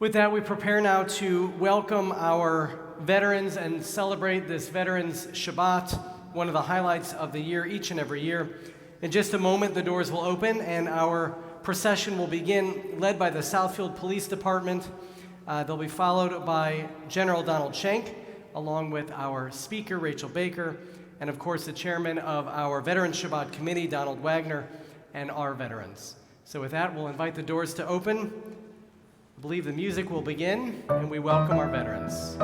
With that, we prepare now to welcome our veterans and celebrate this Veterans Shabbat, one of the highlights of the year, each and every year. In just a moment, the doors will open and our procession will begin, led by the Southfield Police Department. They'll be followed by General Donald Schenk, along with our speaker, Rachel Baker, and of course the chairman of our Veterans Shabbat Committee, Donald Wagner, and our veterans. So with that, we'll invite the doors to open. I believe the music will begin, and we welcome our veterans.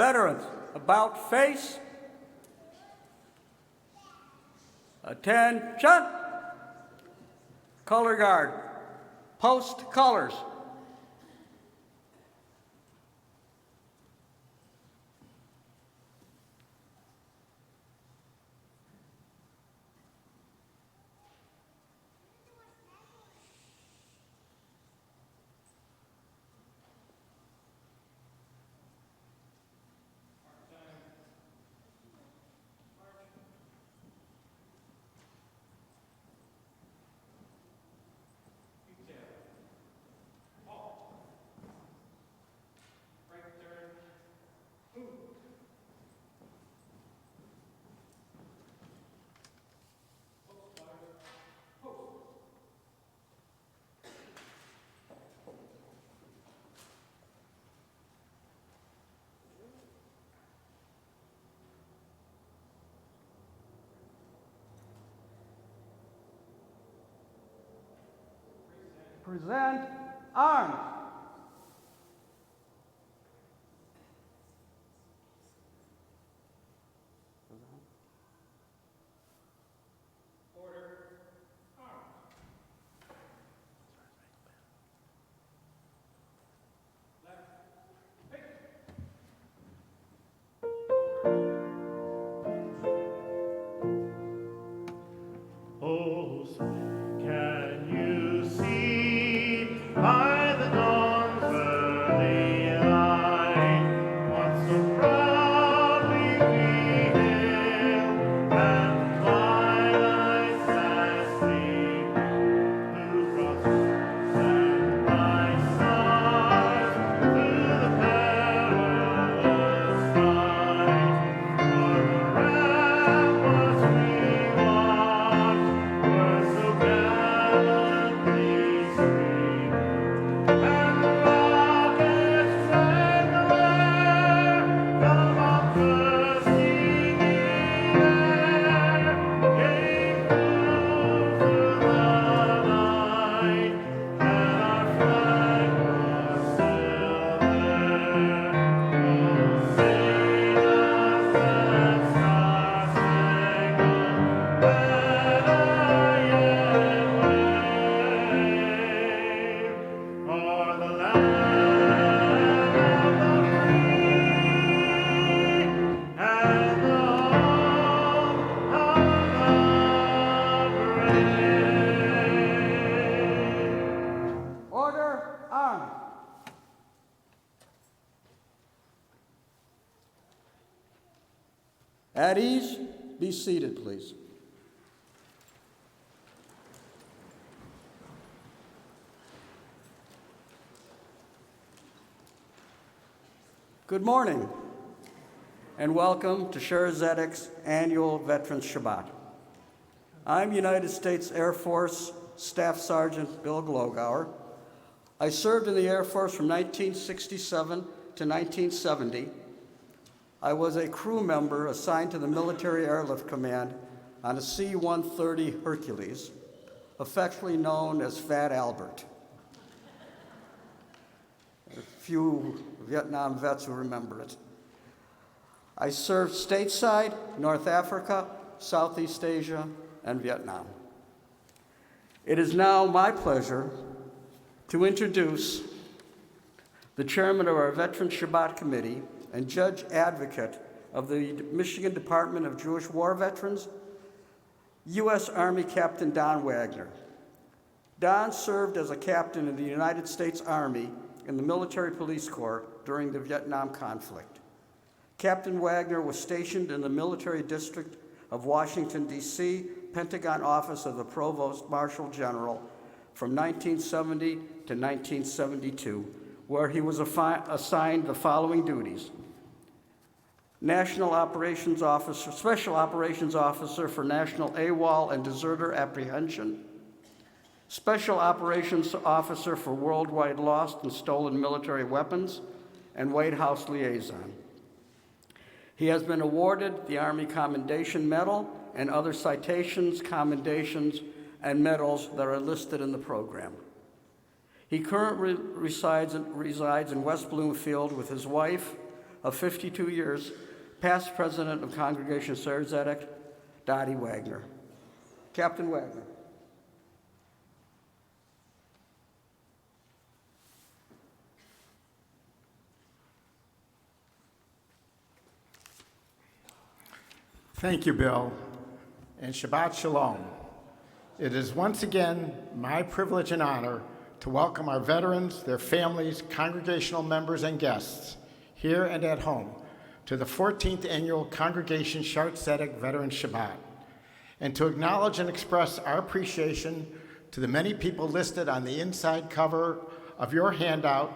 Veterans, about face. Attention. Color Guard, post colors. Present arms. At ease, be seated, please. Good morning, and welcome to Shaarey Zedek's annual Veterans Shabbat. I'm United States Air Force Staff Sergeant Bill Glogauer. I served in the Air Force from 1967 to 1970. I was a crew member assigned to the Military Airlift Command on a C-130 Hercules, affectionately known as Fat Albert. A few Vietnam vets who remember it. I served stateside, North Africa, Southeast Asia, and Vietnam. It is now my pleasure to introduce the chairman of our Veterans Shabbat Committee and judge advocate of the Michigan Department of Jewish War Veterans, U.S. Army Captain Don Wagner. Don served as a captain in the United States Army in the Military Police Corps during the Vietnam conflict. Captain Wagner was stationed in the Military District of Washington, D.C., Pentagon Office of the Provost Marshal General from 1970 to 1972, where he was assigned the following duties: National Operations Officer, Special Operations Officer for National AWOL and Deserter Apprehension, Special Operations Officer for Worldwide Lost and Stolen Military Weapons, and White House Liaison. He has been awarded the Army Commendation Medal and other citations, commendations, and medals that are listed in the program. He currently resides in West Bloomfield with his wife, of 52 years, past president of Congregation Shaarey Zedek, Dottie Wagner. Captain Wagner. Thank you, Bill, and Shabbat Shalom. It is once again my privilege and honor to welcome our veterans, their families, congregational members, and guests, here and at home, to the 14th Annual Congregation Shaarey Zedek Veterans Shabbat, and to acknowledge and express our appreciation to the many people listed on the inside cover of your handout,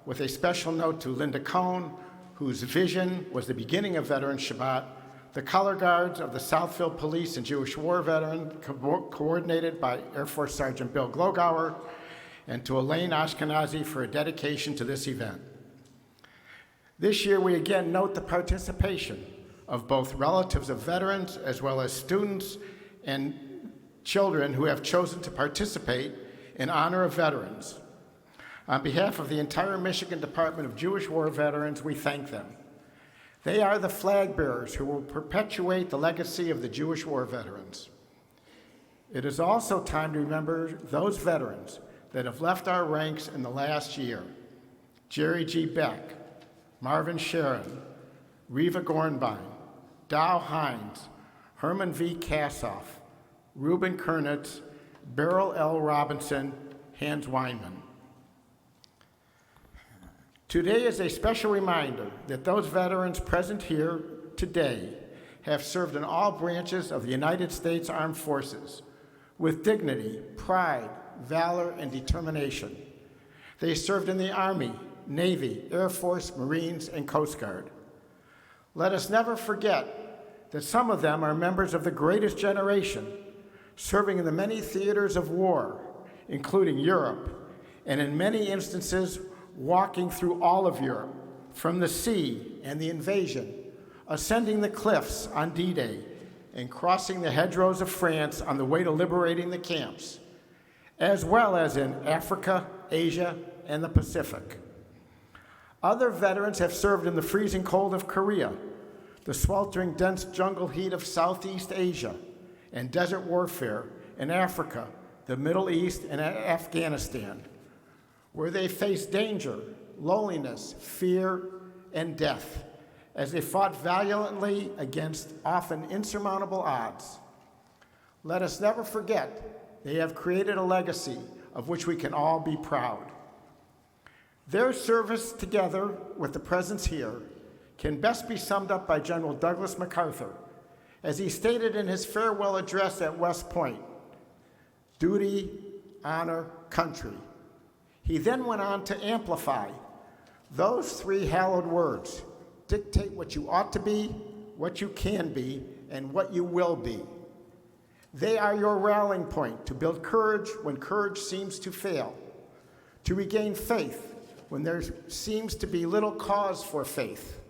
with a special note to Linda Cohn, whose vision was the beginning of Veterans Shabbat, the color guards of the Southfield Police and Jewish War Veteran, coordinated by Air Force Sergeant Bill Glogauer, and to Elaine Ashkenazi for a dedication to this event. This year, we again note the participation of both relatives of veterans as well as students and children who have chosen to participate in honor of veterans. On behalf of the entire Michigan Department of Jewish War Veterans, we thank them. They are the flag bearers who will perpetuate the legacy of the Jewish war veterans. It is also time to remember those veterans that have left our ranks in the last year. Jerry G. Beck, Marvin Sharon, Reva Gornbein, Dow Hines, Herman V. Kassoff, Reuben Kernitz, Beryl L. Robinson, Hans Weinman. Today is a special reminder that those veterans present here today have served in all branches of the United States Armed Forces with dignity, pride, valor, and determination. They served in the Army, Navy, Air Force, Marines, and Coast Guard. Let us never forget that some of them are members of the greatest generation, serving in the many theaters of war, including Europe, and in many instances, walking through all of Europe, from the sea and the invasion, ascending the cliffs on D-Day, and crossing the hedgerows of France on the way to liberating the camps, as well as in Africa, Asia, and the Pacific. Other veterans have served in the freezing cold of Korea, the sweltering dense jungle heat of Southeast Asia, and desert warfare in Africa, the Middle East, and Afghanistan, where they faced danger, loneliness, fear, and death as they fought valiantly against often insurmountable odds. Let us never forget they have created a legacy of which we can all be proud. Their service, together with the presence here, can best be summed up by General Douglas MacArthur, as he stated in his farewell address at West Point: duty, honor, country. He then went on to amplify those three hallowed words: dictate what you ought to be, what you can be, and what you will be. They are your rallying point to build courage when courage seems to fail, to regain faith when there seems to be little cause for faith,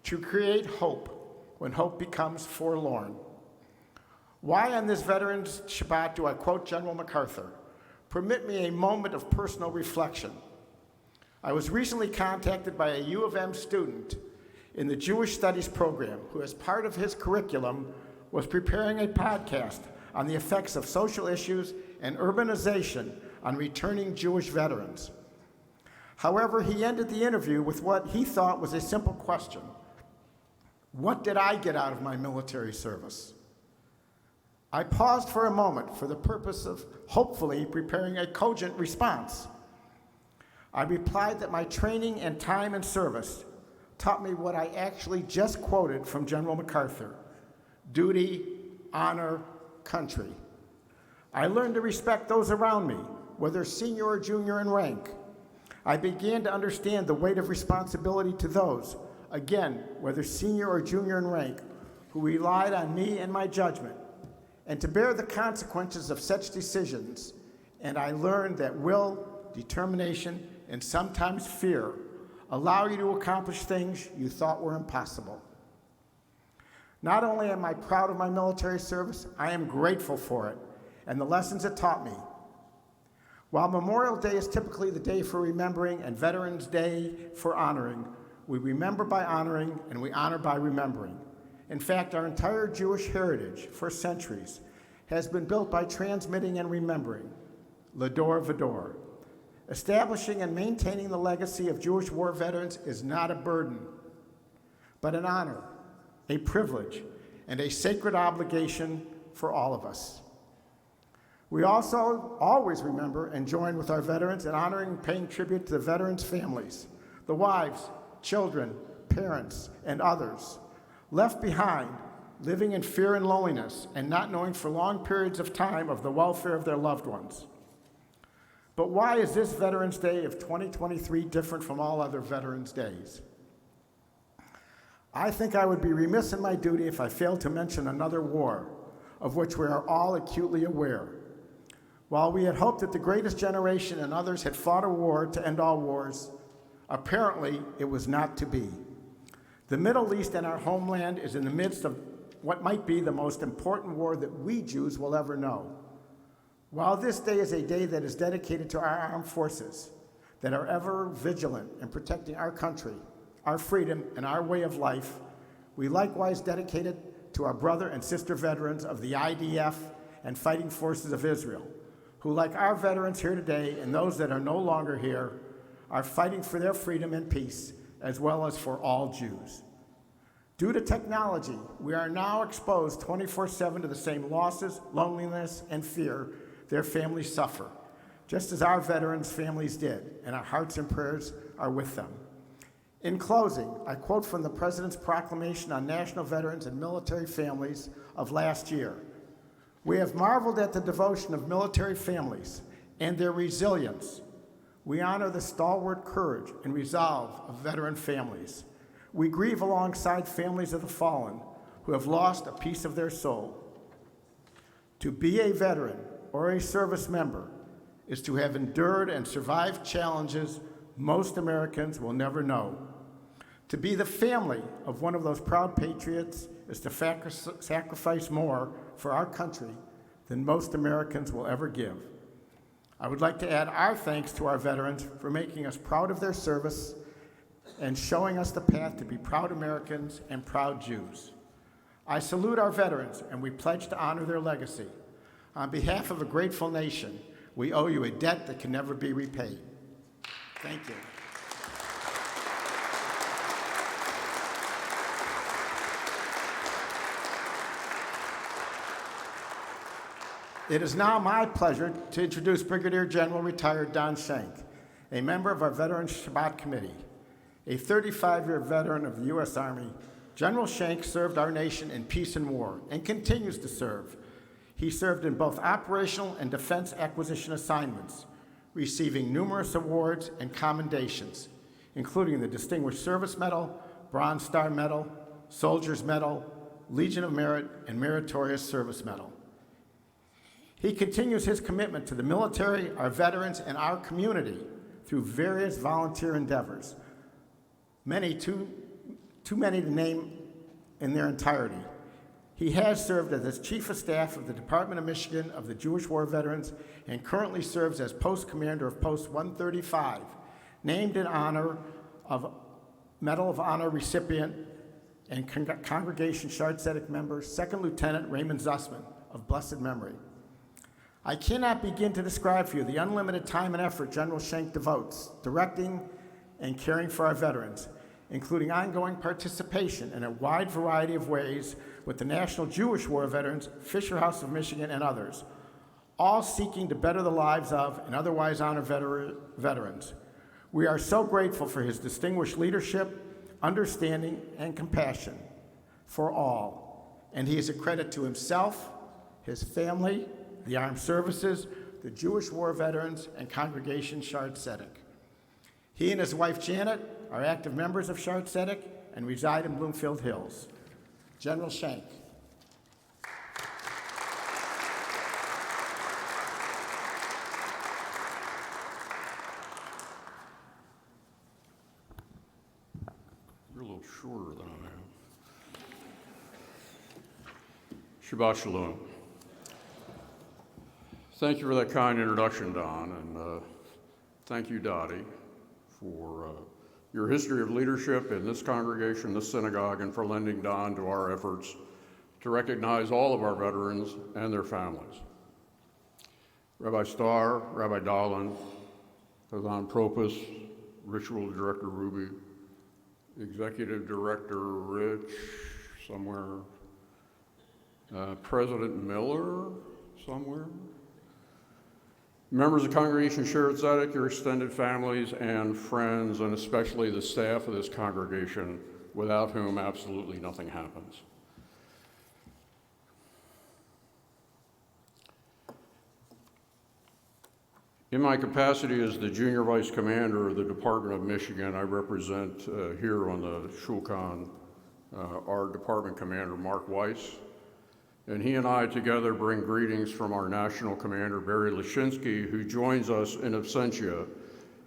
to create hope when hope becomes forlorn. Why on this Veterans Shabbat do I quote General MacArthur? Permit me a moment of personal reflection. I was recently contacted by a U of M student in the Jewish Studies program who, as part of his curriculum, was preparing a podcast on the effects of social issues and urbanization on returning Jewish veterans. However, he ended the interview with what he thought was a simple question: what did I get out of my military service? I paused for a moment for the purpose of hopefully preparing a cogent response. I replied that my training and time in service taught me what I actually just quoted from General MacArthur: duty, honor, country. I learned to respect those around me, whether senior or junior in rank. I began to understand the weight of responsibility to those, again, whether senior or junior in rank, who relied on me and my judgment, and to bear the consequences of such decisions. And I learned that will, determination, and sometimes fear allow you to accomplish things you thought were impossible. Not only am I proud of my military service, I am grateful for it and the lessons it taught me. While Memorial Day is typically the day for remembering and Veterans Day for honoring, We remember by honoring, and we honor by remembering. In fact, our entire Jewish heritage for centuries has been built by transmitting and remembering, Lador Vador. Establishing and maintaining the legacy of Jewish war veterans is not a burden, but an honor, a privilege, and a sacred obligation for all of us. We also always remember and join with our veterans in honoring and paying tribute to the veterans' families, the wives, children, parents, and others left behind, living in fear and loneliness and not knowing for long periods of time of the welfare of their loved ones. But why is this Veterans Day of 2023 different from all other Veterans Days? I think I would be remiss in my duty if I failed to mention another war, of which we are all acutely aware. While we had hoped that the greatest generation and others had fought a war to end all wars, apparently it was not to be. The Middle East and our homeland is in the midst of what might be the most important war that we Jews will ever know. While this day is a day that is dedicated to our armed forces that are ever vigilant in protecting our country, our freedom, and our way of life, we likewise dedicate it to our brother and sister veterans of the IDF and fighting forces of Israel, who, like our veterans here today and those that are no longer here, are fighting for their freedom and peace, as well as for all Jews. Due to technology, we are now exposed 24/7 to the same losses, loneliness, and fear their families suffer, just as our veterans' families did, and our hearts and prayers are with them. In closing, I quote from the President's proclamation on national veterans and military families of last year. We have marveled at the devotion of military families and their resilience. We honor the stalwart courage and resolve of veteran families. We grieve alongside families of the fallen who have lost a piece of their soul. To be a veteran or a service member is to have endured and survived challenges most Americans will never know. To be the family of one of those proud patriots is to sacrifice more for our country than most Americans will ever give. I would like to add our thanks to our veterans for making us proud of their service and showing us the path to be proud Americans and proud Jews. I salute our veterans, and we pledge to honor their legacy. On behalf of a grateful nation, we owe you a debt that can never be repaid. Thank you. It is now my pleasure to introduce Brigadier General Retired Don Schenk, a member of our Veterans Shabbat Committee. A 35-year veteran of the U.S. Army, General Schenk served our nation in peace and war and continues to serve. He served in both operational and defense acquisition assignments, receiving numerous awards and commendations, including the Distinguished Service Medal, Bronze Star Medal, Soldier's Medal, Legion of Merit, and Meritorious Service Medal. He continues his commitment to the military, our veterans, and our community through various volunteer endeavors, many too many to name in their entirety. He has served as Chief of Staff of the Department of Michigan of the Jewish War Veterans and currently serves as Post Commander of Post 135, named in honor of Medal of Honor recipient and Congregation Shaarey Zedek member, 2nd Lieutenant Raymond Zussman of blessed memory. I cannot begin to describe for you the unlimited time and effort General Schenk devotes directing and caring for our veterans, including ongoing participation in a wide variety of ways with the National Jewish War Veterans, Fisher House of Michigan, and others, all seeking to better the lives of and otherwise honor veterans. We are so grateful for his distinguished leadership, understanding, and compassion for all, and he is a credit to himself, his family, the armed services, the Jewish War Veterans, and Congregation Shaarey Zedek. He and his wife Janet are active members of Shaarey Zedek and reside in Bloomfield Hills. General Schenk. You're a little shorter than I am. Shabbat Shalom. Thank you for that kind introduction, Don, and thank you, Dottie, for your history of leadership in this congregation, this synagogue, and for lending dawn to our efforts to recognize all of our veterans and their families. Rabbi Starr, Rabbi Dahlin, Hazzan Propis, Ritual Director Ruby, Executive Director Rich, somewhere, President Miller, somewhere, members of Congregation Shaarey Zedek, your extended families and friends, and especially the staff of this congregation, without whom absolutely nothing happens. In my capacity as the Junior Vice Commander of the Department of Michigan, I represent here on the Shulchan our Department Commander, Mark Weiss, and he and I together bring greetings from our National Commander, Barry Lashinsky, who joins us in absentia,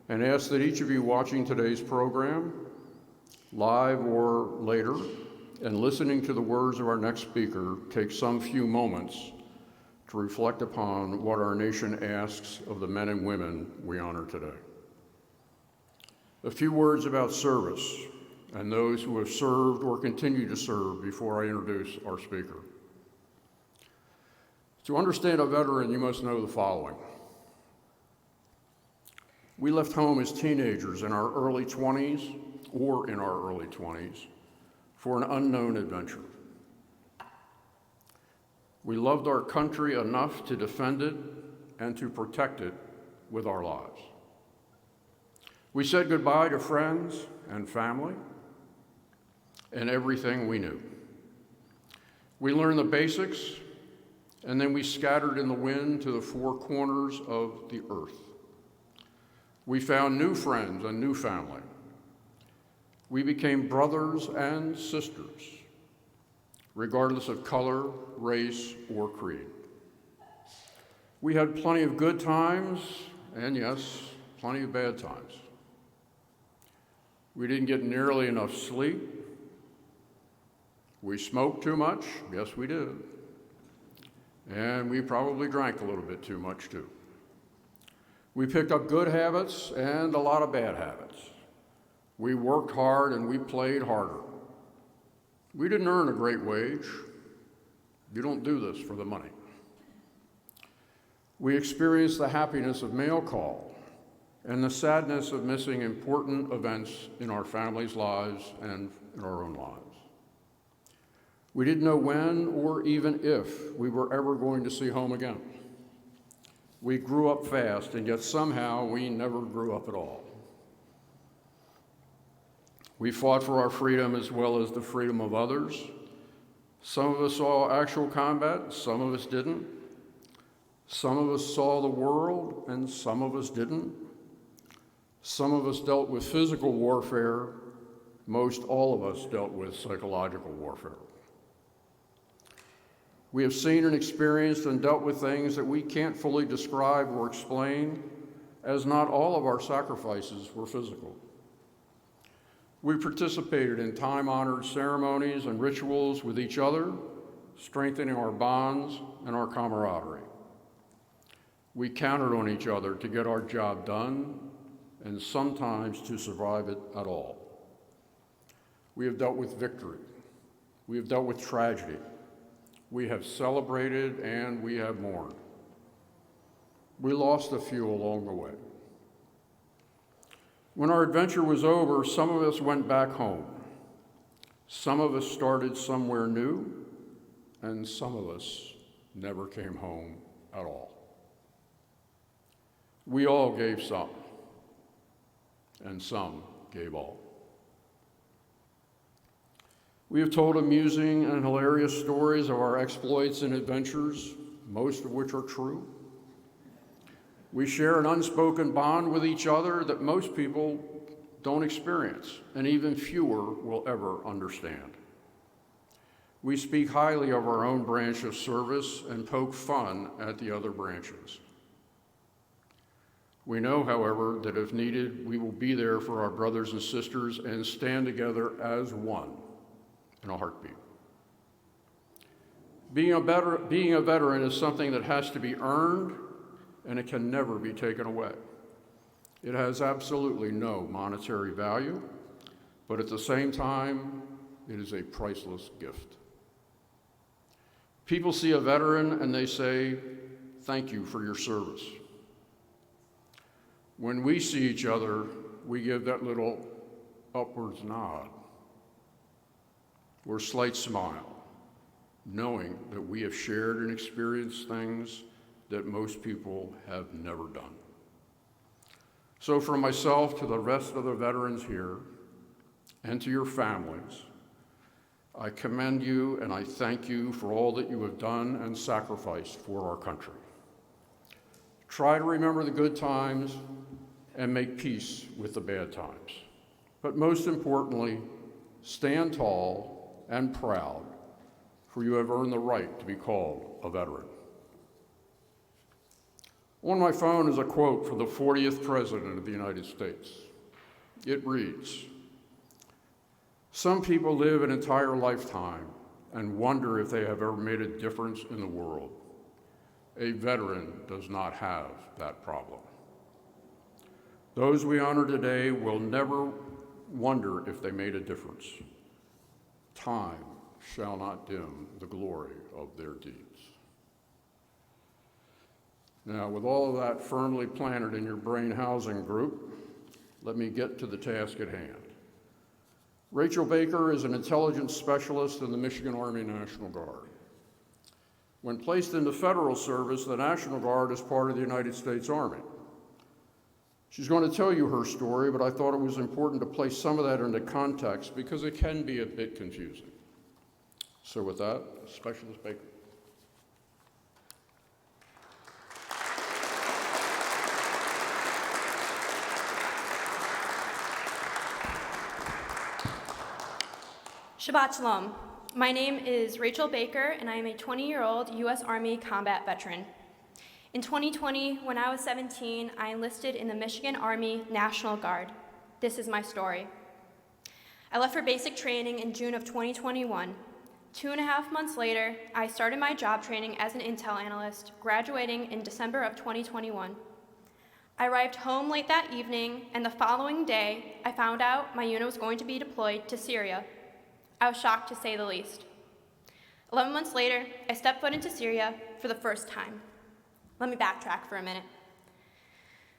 and ask that each of you watching today's program, live or later, and listening to the words of our next speaker, take some few moments to reflect upon what our nation asks of the men and women we honor today. A few words about service and those who have served or continue to serve before I introduce our speaker. To understand a veteran, you must know the following. We left home as teenagers in our early 20s or in our early 20s for an unknown adventure. We loved our country enough to defend it and to protect it with our lives. We said goodbye to friends and family and everything we knew. We learned the basics, and then we scattered in the wind to the four corners of the earth. We found new friends and new family. We became brothers and sisters, regardless of color, race, or creed. We had plenty of good times, and yes, plenty of bad times. We didn't get nearly enough sleep. We smoked too much, yes we did. And we probably drank a little bit too much too. We picked up good habits and a lot of bad habits. We worked hard and we played harder. We didn't earn a great wage. You don't do this for the money. We experienced the happiness of mail call and the sadness of missing important events in our families' lives and in our own lives. We didn't know when or even if we were ever going to see home again. We grew up fast, and yet somehow we never grew up at all. We fought for our freedom as well as the freedom of others. Some of us saw actual combat, some of us didn't. Some of us saw the world, and some of us didn't. Some of us dealt with physical warfare. Most all of us dealt with psychological warfare. We have seen and experienced and dealt with things that we can't fully describe or explain, as not all of our sacrifices were physical. We participated in time-honored ceremonies and rituals with each other, strengthening our bonds and our camaraderie. We counted on each other to get our job done, and sometimes to survive it at all. We have dealt with victory. We have dealt with tragedy. We have celebrated and we have mourned. We lost a few along the way. When our adventure was over, some of us went back home. Some of us started somewhere new, and some of us never came home at all. We all gave some, and some gave all. We have told amusing and hilarious stories of our exploits and adventures, most of which are true. We share an unspoken bond with each other that most people don't experience, and even fewer will ever understand. We speak highly of our own branch of service and poke fun at the other branches. We know, however, that if needed, we will be there for our brothers and sisters and stand together as one in a heartbeat. Being a veteran is something that has to be earned, and it can never be taken away. It has absolutely no monetary value, but at the same time, it is a priceless gift. People see a veteran and they say, "Thank you for your service." When we see each other, we give that little upwards nod or slight smile, knowing that we have shared and experienced things that most people have never done. So from myself to the rest of the veterans here and to your families, I commend you and I thank you for all that you have done and sacrificed for our country. Try to remember the good times and make peace with the bad times. But most importantly, stand tall and proud, for you have earned the right to be called a veteran. On my phone is a quote from the 40th President of the United States. It reads, "Some people live an entire lifetime and wonder if they have ever made a difference in the world. A veteran does not have that problem." Those we honor today will never wonder if they made a difference. Time shall not dim the glory of their deeds. Now, with all of that firmly planted in your brain housing group, let me get to the task at hand. Rachel Baker is an intelligence specialist in the Michigan Army National Guard. When placed into federal service, the National Guard is part of the United States Army. She's going to tell you her story, but I thought it was important to place some of that into context because it can be a bit confusing. So with that, Specialist Baker. Shabbat Shalom. My name is Rachel Baker, and I am a 20-year-old U.S. Army combat veteran. In 2020, when I was 17, I enlisted in the Michigan Army National Guard. This is my story. I left for basic training in June of 2021. 2.5 months later, I started my job training as an intel analyst, graduating in December of 2021. I arrived home late that evening, and the following day, I found out my unit was going to be deployed to Syria. I was shocked, to say the least. 11 months later, I stepped foot into Syria for the first time. Let me backtrack for a minute.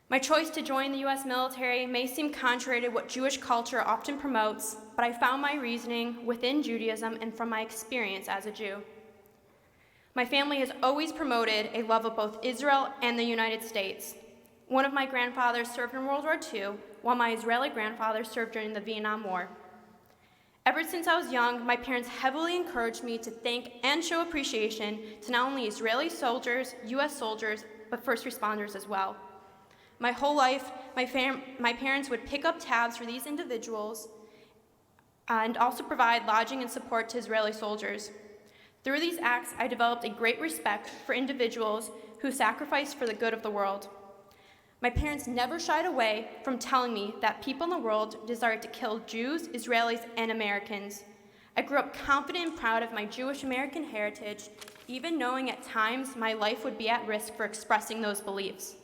My choice to join the U.S. military may seem contrary to what Jewish culture often promotes, but I found my reasoning within Judaism and from my experience as a Jew. My family has always promoted a love of both Israel and the United States. One of my grandfathers served in World War II, while my Israeli grandfather served during the Vietnam War. Ever since I was young, my parents heavily encouraged me to thank and show appreciation to not only Israeli soldiers, U.S. soldiers, but first responders as well. My whole life, my parents would pick up tabs for these individuals and also provide lodging and support to Israeli soldiers. Through these acts, I developed a great respect for individuals who sacrificed for the good of the world. My parents never shied away from telling me that people in the world desired to kill Jews, Israelis, and Americans. I grew up confident and proud of my Jewish American heritage, even knowing at times my life would be at risk for expressing those beliefs.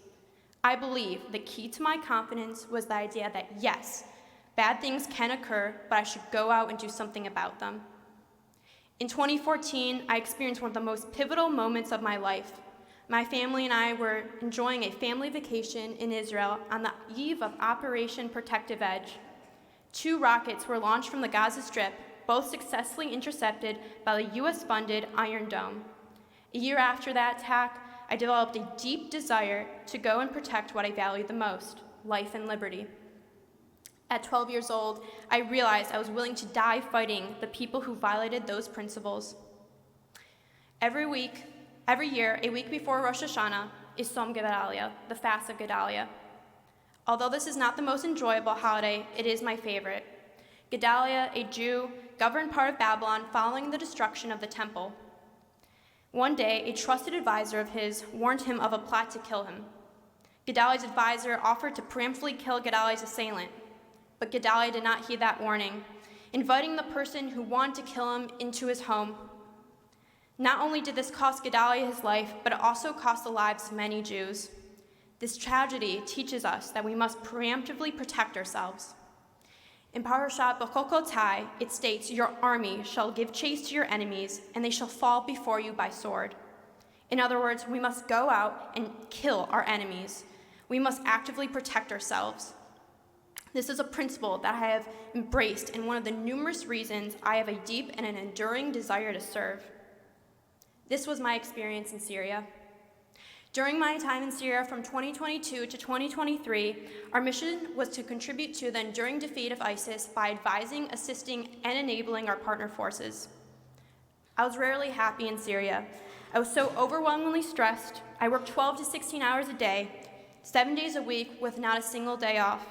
I believe the key to my confidence was the idea that yes, bad things can occur, but I should go out and do something about them. In 2014, I experienced one of the most pivotal moments of my life. My family and I were enjoying a family vacation in Israel on the eve of Operation Protective Edge. 2 rockets were launched from the Gaza Strip, both successfully intercepted by the US-funded Iron Dome. A year after that attack, I developed a deep desire to go and protect what I valued the most, life and liberty. At 12 years old, I realized I was willing to die fighting the people who violated those principles. Every year, a week before Rosh Hashanah, is Tzom Gedalia, the fast of Gedalia. Although this is not the most enjoyable holiday, it is my favorite. Gedalia, a Jew, governed part of Babylon following the destruction of the temple. One day, a trusted advisor of his warned him of a plot to kill him. Gedaliah's advisor offered to preemptively kill Gedaliah's assailant, but Gedaliah did not heed that warning, inviting the person who wanted to kill him into his home. Not only did this cost Gedaliah his life, but it also cost the lives of many Jews. This tragedy teaches us that we must preemptively protect ourselves. In Parashat Bechokotai, it states, "Your army shall give chase to your enemies, and they shall fall before you by sword." In other words, we must go out and kill our enemies. We must actively protect ourselves. This is a principle that I have embraced and one of the numerous reasons I have a deep and an enduring desire to serve. This was my experience in Syria. During my time in Syria from 2022 to 2023, our mission was to contribute to the enduring defeat of ISIS by advising, assisting, and enabling our partner forces. I was rarely happy in Syria. I was so overwhelmingly stressed. I worked 12 to 16 hours a day, 7 days a week with not a single day off.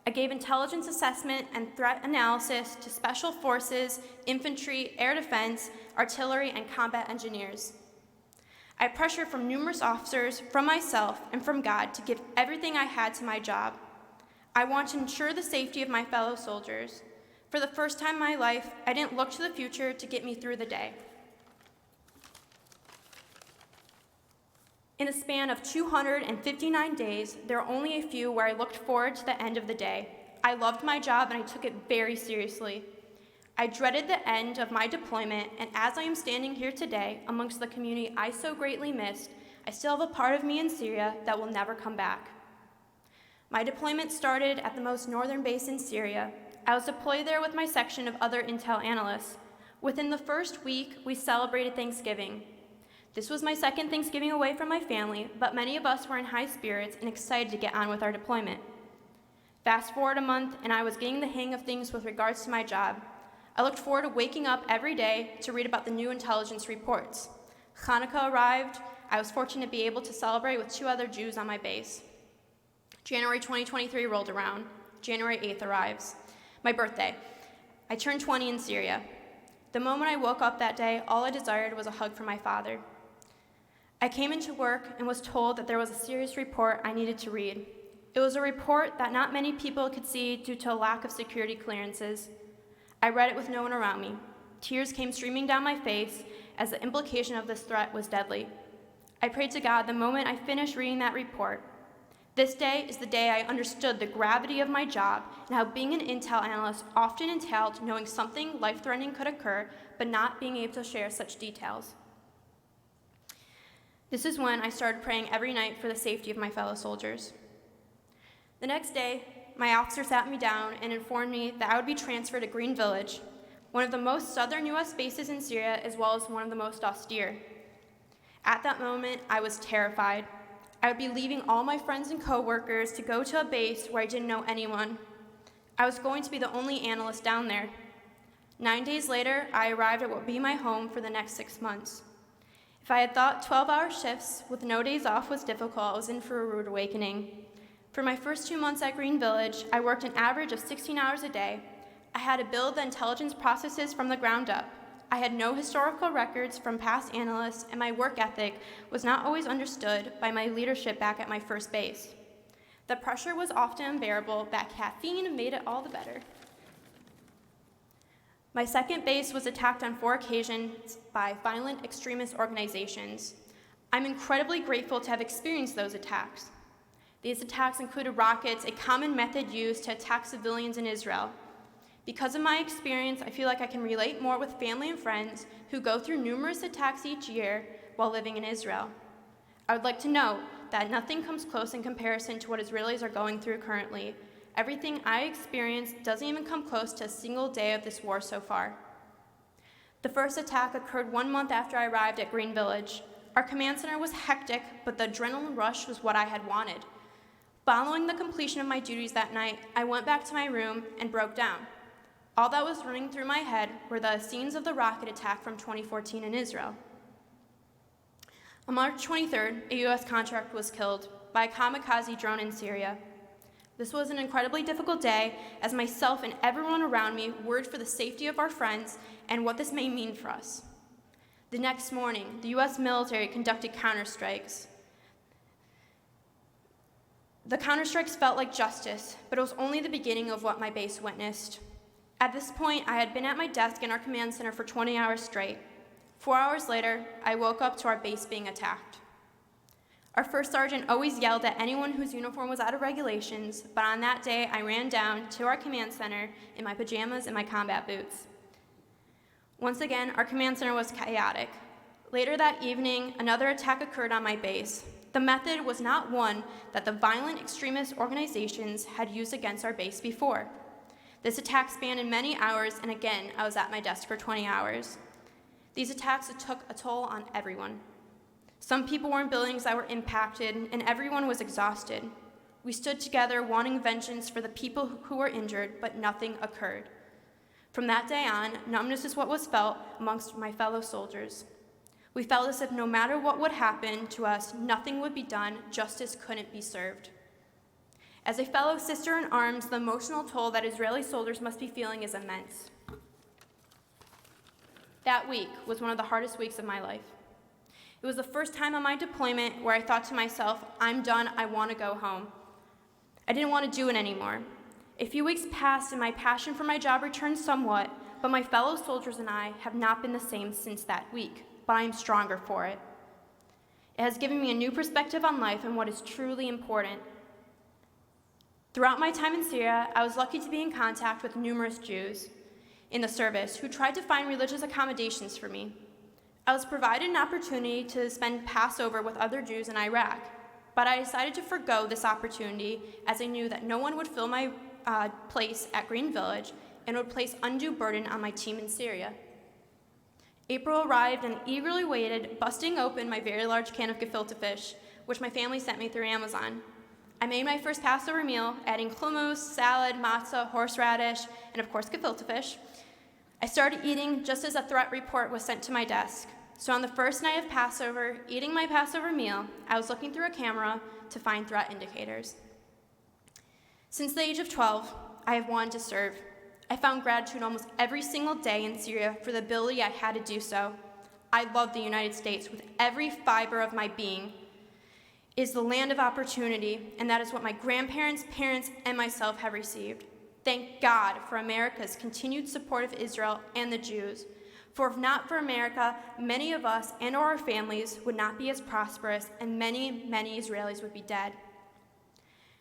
I gave intelligence assessment and threat analysis to special forces, infantry, air defense, artillery, and combat engineers. I had pressure from numerous officers, from myself, and from God to give everything I had to my job. I wanted to ensure the safety of my fellow soldiers. For the first time in my life, I didn't look to the future to get me through the day. In a span of 259 days, there are only a few where I looked forward to the end of the day. I loved my job and I took it very seriously. I dreaded the end of my deployment, and as I am standing here today amongst the community I so greatly missed, I still have a part of me in Syria that will never come back. My deployment started at the most northern base in Syria. I was deployed there with my section of other intel analysts. Within the first week, we celebrated Thanksgiving. This was my second Thanksgiving away from my family, but many of us were in high spirits and excited to get on with our deployment. Fast forward a month, and I was getting the hang of things with regards to my job. I looked forward to waking up every day to read about the new intelligence reports. Hanukkah arrived. I was fortunate to be able to celebrate with 2 other Jews on my base. January 2023 rolled around. January 8th arrives. My birthday. I turned 20 in Syria. The moment I woke up that day, all I desired was a hug from my father. I came into work and was told that there was a serious report I needed to read. It was a report that not many people could see due to a lack of security clearances. I read it with no one around me. Tears came streaming down my face as the implication of this threat was deadly. I prayed to God the moment I finished reading that report. This day is the day I understood the gravity of my job and how being an intel analyst often entailed knowing something life-threatening could occur, but not being able to share such details. This is when I started praying every night for the safety of my fellow soldiers. The next day, my officer sat me down and informed me that I would be transferred to Green Village, one of the most southern U.S. bases in Syria, as well as one of the most austere. At that moment, I was terrified. I would be leaving all my friends and coworkers to go to a base where I didn't know anyone. I was going to be the only analyst down there. 9 days later, I arrived at what would be my home for the next 6 months. If I had thought 12-hour shifts with no days off was difficult, I was in for a rude awakening. For my first 2 months at Green Village, I worked an average of 16 hours a day. I had to build the intelligence processes from the ground up. I had no historical records from past analysts, and my work ethic was not always understood by my leadership back at my first base. The pressure was often unbearable, but caffeine made it all the better. My second base was attacked on 4 occasions by violent extremist organizations. I'm incredibly grateful to have experienced those attacks. These attacks included rockets, a common method used to attack civilians in Israel. Because of my experience, I feel like I can relate more with family and friends who go through numerous attacks each year while living in Israel. I would like to note that nothing comes close in comparison to what Israelis are going through currently. Everything I experienced doesn't even come close to a single day of this war so far. The first attack occurred 1 month after I arrived at Green Village. Our command center was hectic, but the adrenaline rush was what I had wanted. Following the completion of my duties that night, I went back to my room and broke down. All that was running through my head were the scenes of the rocket attack from 2014 in Israel. On March 23rd, a U.S. contractor was killed by a kamikaze drone in Syria. This was an incredibly difficult day as myself and everyone around me worried for the safety of our friends and what this may mean for us. The next morning, the U.S. military conducted counterstrikes. The counterstrikes felt like justice, but it was only the beginning of what my base witnessed. At this point, I had been at my desk in our command center for 20 hours straight. 4 hours later, I woke up to our base being attacked. Our first sergeant always yelled at anyone whose uniform was out of regulations, but on that day, I ran down to our command center in my pajamas and my combat boots. Once again, our command center was chaotic. Later that evening, another attack occurred on my base. The method was not one that the violent extremist organizations had used against our base before. This attack spanned in many hours, and again, I was at my desk for 20 hours. These attacks took a toll on everyone. Some people were in buildings that were impacted, and everyone was exhausted. We stood together wanting vengeance for the people who were injured, but nothing occurred. From that day on, numbness is what was felt amongst my fellow soldiers. We felt as if no matter what would happen to us, nothing would be done, justice couldn't be served. As a fellow sister in arms, the emotional toll that Israeli soldiers must be feeling is immense. That week was one of the hardest weeks of my life. It was the first time on my deployment where I thought to myself, I'm done, I want to go home. I didn't want to do it anymore. A few weeks passed and my passion for my job returned somewhat, but my fellow soldiers and I have not been the same since that week, but I am stronger for it. It has given me a new perspective on life and what is truly important. Throughout my time in Syria, I was lucky to be in contact with numerous Jews in the service who tried to find religious accommodations for me. I was provided an opportunity to spend Passover with other Jews in Iraq, but I decided to forgo this opportunity as I knew that no one would fill my place at Green Village and would place undue burden on my team in Syria. April arrived and eagerly waited, busting open my very large can of gefilte fish, which my family sent me through Amazon. I made my first Passover meal, adding hummus, salad, matzah, horseradish, and of course gefilte fish. I started eating just as a threat report was sent to my desk. So on the first night of Passover, eating my Passover meal, I was looking through a camera to find threat indicators. Since the age of 12, I have wanted to serve. I found gratitude almost every single day in Syria for the ability I had to do so. I love the United States with every fiber of my being. It is the land of opportunity, and that is what my grandparents, parents, and myself have received. Thank God for America's continued support of Israel and the Jews. For if not for America, many of us and our families would not be as prosperous, and many, many Israelis would be dead.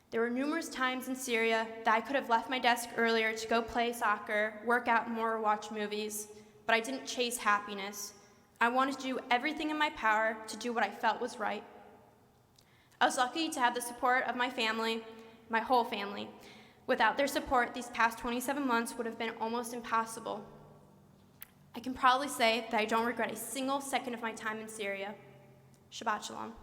There were numerous times in Syria that I could have left my desk earlier to go play soccer, work out more, or watch movies, but I didn't chase happiness. I wanted to do everything in my power to do what I felt was right. I was lucky to have the support of my family, my whole family. Without their support, these past 27 months would have been almost impossible. I can proudly say that I don't regret a single second of my time in Syria. Shabbat Shalom.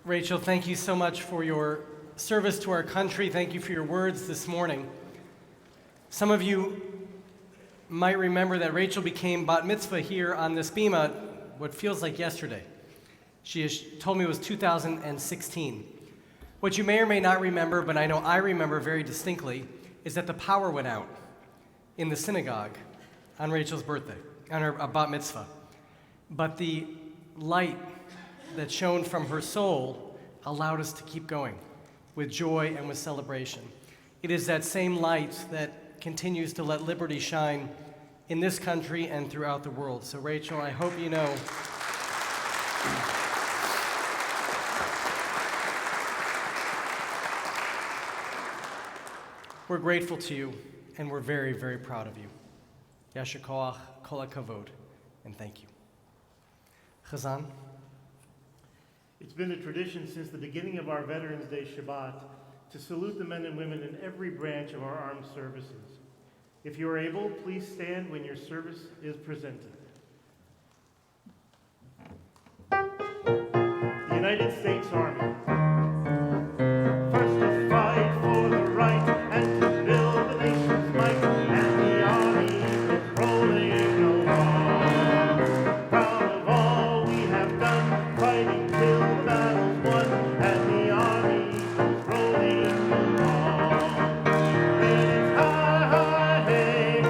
Rachel, thank you so much for your service to our country. Thank you for your words this morning. Some of you might remember that Rachel became bat mitzvah here on this bima what feels like yesterday. She has told me it was 2016. What you may or may not remember, but I know I remember very distinctly, is that the power went out in the synagogue on Rachel's birthday, on her bat mitzvah. But the light that shone from her soul allowed us to keep going with joy and with celebration. It is that same light that continues to let liberty shine in this country and throughout the world. So Rachel, I hope you know we're grateful to you and we're very, very proud of you. Yasher koach, kol hakavod, and thank you. Hazzan? It's been a tradition since the beginning of our Veterans Day Shabbat to salute the men and women in every branch of our armed services. If you are able, please stand when your service is presented. The United States Army. First to fight for the right and to build the nation's might, and the army is rolling along. Proud of all we have done, fighting till the battle's won, and the army is rolling along. It's hi, hi, hey,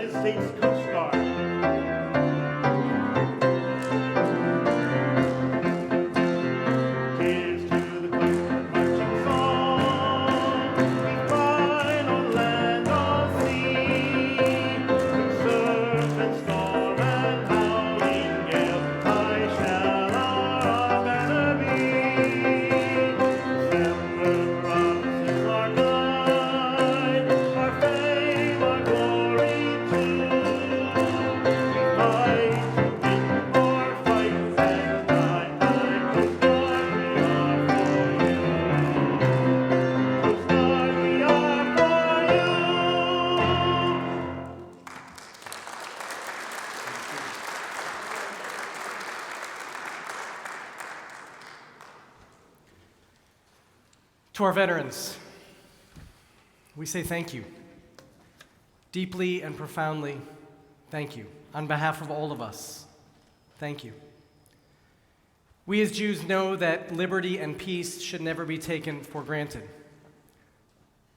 United States Coast Guard. Here's to the Coast Guard marching song. We fight on land, on sea, through surf and storm and howling gale. High shall our banner be. Remember Propis is our guide, our fame, our glory too. We fight to win or fight and die. Coast Guard, we are for you. Coast Guard, we are for you. To our veterans, we say thank you. Deeply and profoundly, thank you. On behalf of all of us, thank you. We as Jews know that liberty and peace should never be taken for granted.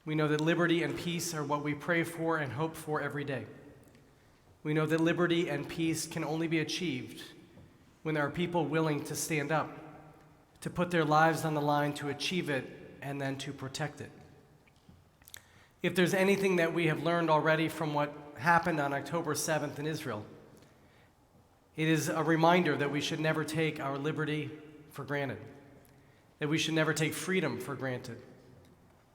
We know that liberty and peace are what we pray for and hope for every day. We know that liberty and peace can only be achieved when there are people willing to stand up, to put their lives on the line to achieve it and then to protect it. If there's anything that we have learned already from what happened on October 7th in Israel, it is a reminder that we should never take our liberty for granted, that we should never take freedom for granted,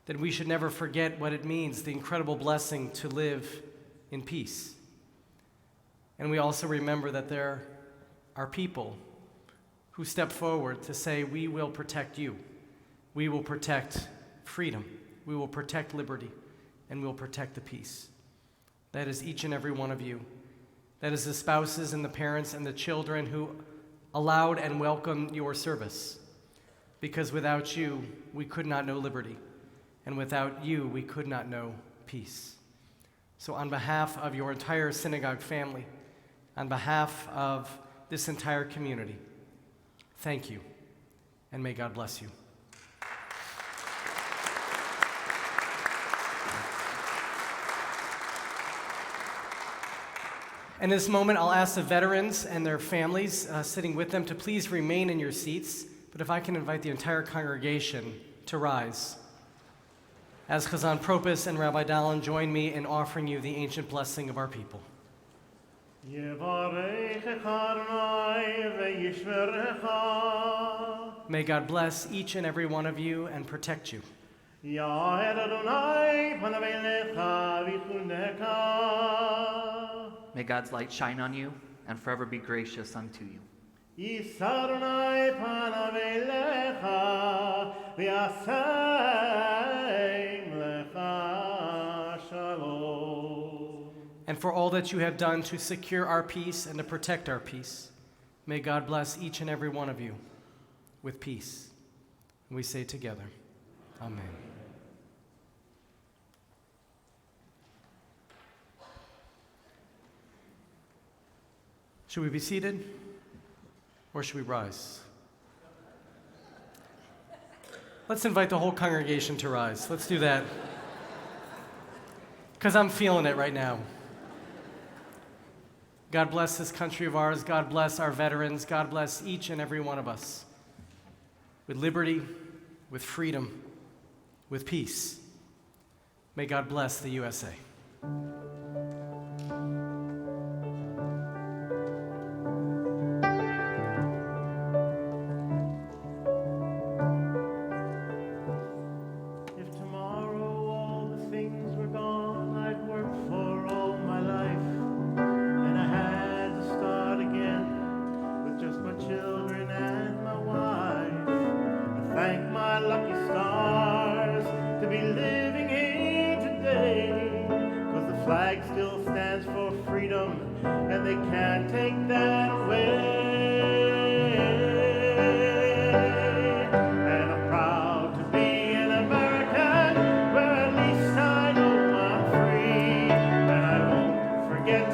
that we should never forget what it means, the incredible blessing to live in peace. And we also remember that there are people who step forward to say, we will protect you. We will protect freedom. We will protect liberty. And we will protect the peace. That is each and every one of you. That is the spouses and the parents and the children who allowed and welcomed your service. Because without you, we could not know liberty. And without you, we could not know peace. So on behalf of your entire synagogue family, on behalf of this entire community, thank you, and may God bless you. In this moment, I'll ask the veterans and their families sitting with them to please remain in your seats, but if I can invite the entire congregation to rise. As Hazzan Propis and Rabbi Dallin join me in offering you the ancient blessing of our people. Yevarechecha Adonai ve'yishmerecha. May God bless each and every one of you and protect you. Ya'er Adonai panav elecha v'chuneka. May God's light shine on you and forever be gracious unto you. Yisa Adonai panav elecha v'yaseim lecha shalom. And for all that you have done to secure our peace and to protect our peace, may God bless each and every one of you with peace. And we say together, Amen. Should we be seated or should we rise? Let's invite the whole congregation to rise. Let's do that. Because I'm feeling it right now. God bless this country of ours. God bless our veterans. God bless each and every one of us with liberty, with freedom, with peace. May God bless the USA. If tomorrow all the things were gone I'd worked for all my life, and I had to start again with just my children and my wife. I thank my lucky stars to be living here today, 'cause the flag still stands for freedom and they can't take that away. And I'm proud to be an American, where at least I know I'm free, and I won't forget